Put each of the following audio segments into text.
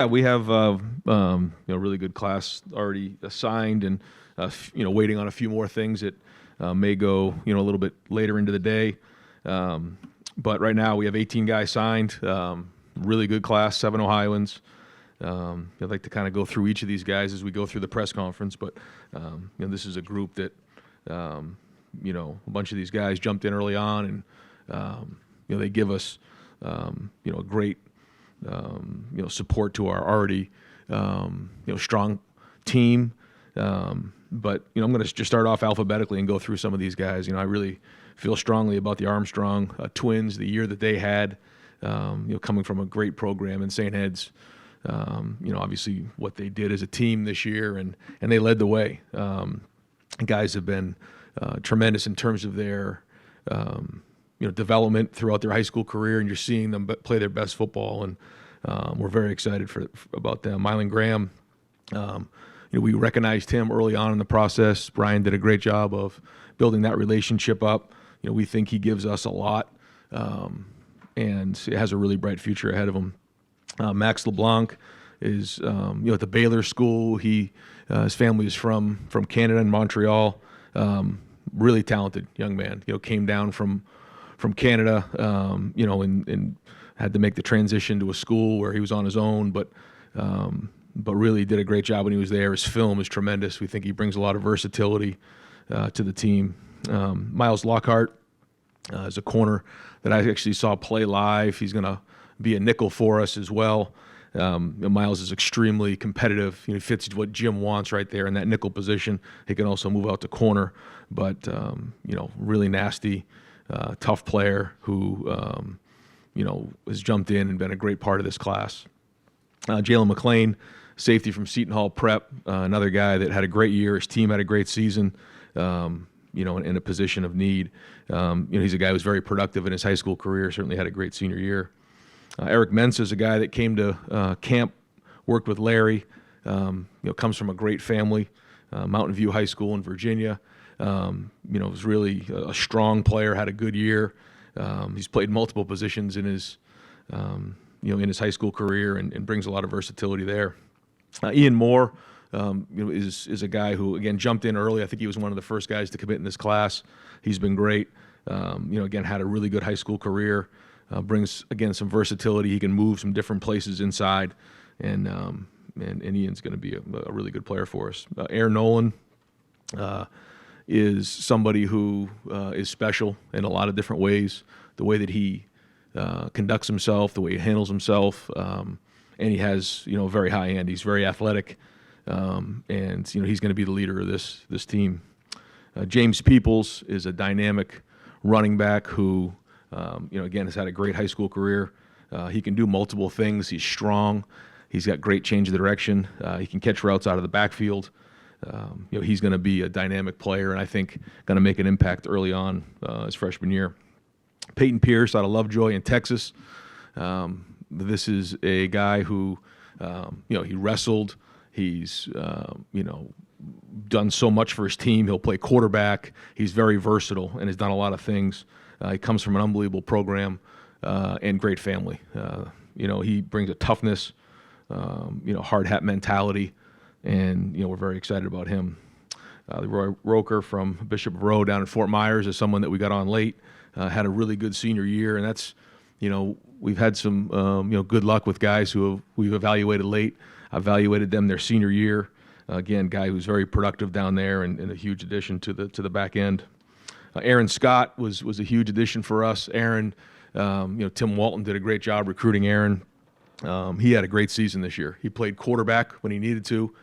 Yeah, we have really good class already assigned, and waiting on a few more things that may go a little bit later into the day. Um, but right now we have 18 guys signed. Really good class, 7 Ohioans. I'd like to kind of go through each of these guys as we go through the press conference, but this is a group that a bunch of these guys jumped in early on, and they give us a great support to our already strong team. But I'm going to just start off alphabetically and go through some of these guys. I really feel strongly about the Armstrong twins, the year that they had, coming from a great program in St. Ed's. Obviously what they did as a team this year, and they led the way. Guys have been tremendous in terms of their development throughout their high school career, and you're seeing them play their best football, and we're very excited about them. Mylan Graham, we recognized him early on in the process. Brian did a great job of building that relationship up. We think he gives us a lot, and has a really bright future ahead of him. Max LeBlanc is at the Baylor School. His family is from Canada and Montreal. Really talented young man. Came down from Canada, and had to make the transition to a school where he was on his own, but really did a great job when he was there. His film is tremendous. We think he brings a lot of versatility to the team. Miles Lockhart is a corner that I actually saw play live. He's going to be a nickel for us as well. Miles is extremely competitive. He fits what Jim wants right there in that nickel position. He can also move out to corner, but really nasty, tough player who has jumped in and been a great part of this class. Jalen McLean, safety from Seton Hall Prep, another guy that had a great year. His team had a great season. In a position of need. He's a guy who's very productive in his high school career. Certainly had a great senior year. Eric Mensa is a guy that came to camp, worked with Larry. Comes from a great family, Mountain View High School in Virginia. Was really a strong player. Had a good year. He's played multiple positions in his high school career, and brings a lot of versatility there. Ian Moore. Is a guy who, again, jumped in early. I think he was one of the first guys to commit in this class. He's been great. Again, had a really good high school career. Brings, again, some versatility. He can move some different places inside, and Ian's going to be a really good player for us. Aaron Nolan is somebody who is special in a lot of different ways. The way that he conducts himself, the way he handles himself, and he has a very high end. He's very athletic. And he's going to be the leader of this team. James Peoples is a dynamic running back who, again, has had a great high school career. He can do multiple things. He's strong. He's got great change of direction. He can catch routes out of the backfield. He's going to be a dynamic player, and I think going to make an impact early on his freshman year. Peyton Pierce out of Lovejoy in Texas. This is a guy who, he wrestled. He's, done so much for his team. He'll play quarterback. He's very versatile and has done a lot of things. He comes from an unbelievable program and great family. He brings a toughness, hard hat mentality, and, we're very excited about him. Leroy Roker from Bishop Rowe down in Fort Myers is someone that we got on late, had a really good senior year, and that's, we've had some, good luck with guys who we've evaluated late. I evaluated them their senior year. Again, guy who's very productive down there, and a huge addition to the back end. Aaron Scott was a huge addition for us. Aaron, Tim Walton did a great job recruiting Aaron. He had a great season this year. He played quarterback when he needed to.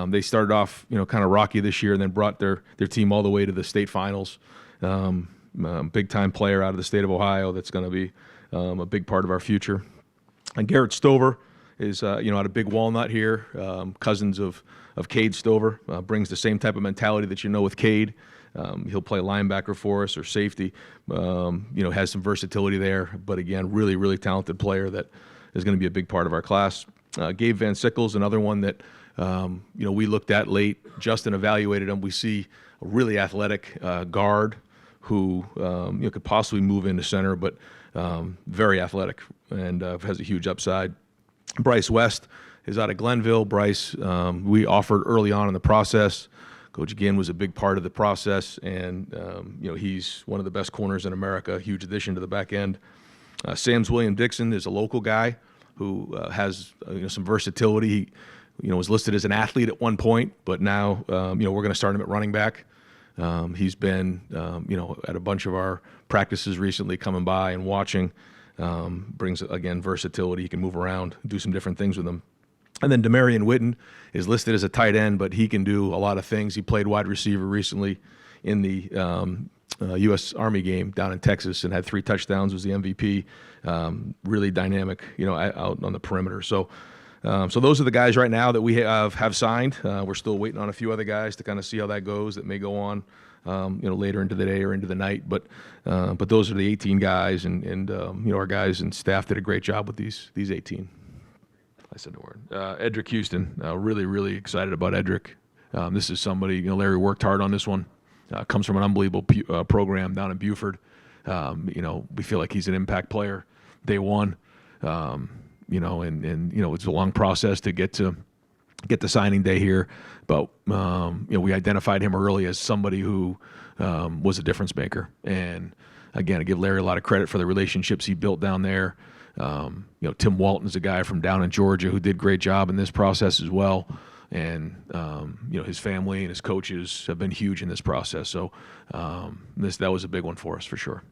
They started off, kind of rocky this year, and then brought their team all the way to the state finals. Big time player out of the state of Ohio. That's going to be a big part of our future. And Garrett Stover is out of Big Walnut here, cousins of Cade Stover, brings the same type of mentality that with Cade. He'll play linebacker for us or safety, has some versatility there, but again, really, really talented player that is going to be a big part of our class. Gabe Van Sickles, another one that, we looked at late. Justin evaluated him. We see a really athletic guard who, could possibly move into center, but very athletic and has a huge upside. Bryce West is out of Glenville. Bryce, we offered early on in the process. Coach Ginn was a big part of the process, and he's one of the best corners in America. Huge addition to the back end. Sam's William Dixon is a local guy who has some versatility. He was listed as an athlete at one point, but now we're going to start him at running back. He's been at a bunch of our practices recently, coming by and watching. Brings again versatility. He can move around, do some different things with him. And then Demarion Witten is listed as a tight end, but he can do a lot of things. He played wide receiver recently in the U.S. Army game down in Texas and had 3 touchdowns, was the MVP. Really dynamic, out on the perimeter. So those are the guys right now that we have signed. We're still waiting on a few other guys to kind of see how that goes. That may go on, later into the day or into the night. But those are the 18 guys, and our guys and staff did a great job with these 18. I said the word. Edric Houston, really, really excited about Edric. This is somebody, Larry worked hard on this one. Comes from an unbelievable program down in Buford. We feel like he's an impact player day one. And it's a long process to get to signing day here. But, we identified him early as somebody who was a difference maker. And, again, I give Larry a lot of credit for the relationships he built down there. Tim Walton is a guy from down in Georgia who did a great job in this process as well. And, his family and his coaches have been huge in this process. So that was a big one for us for sure.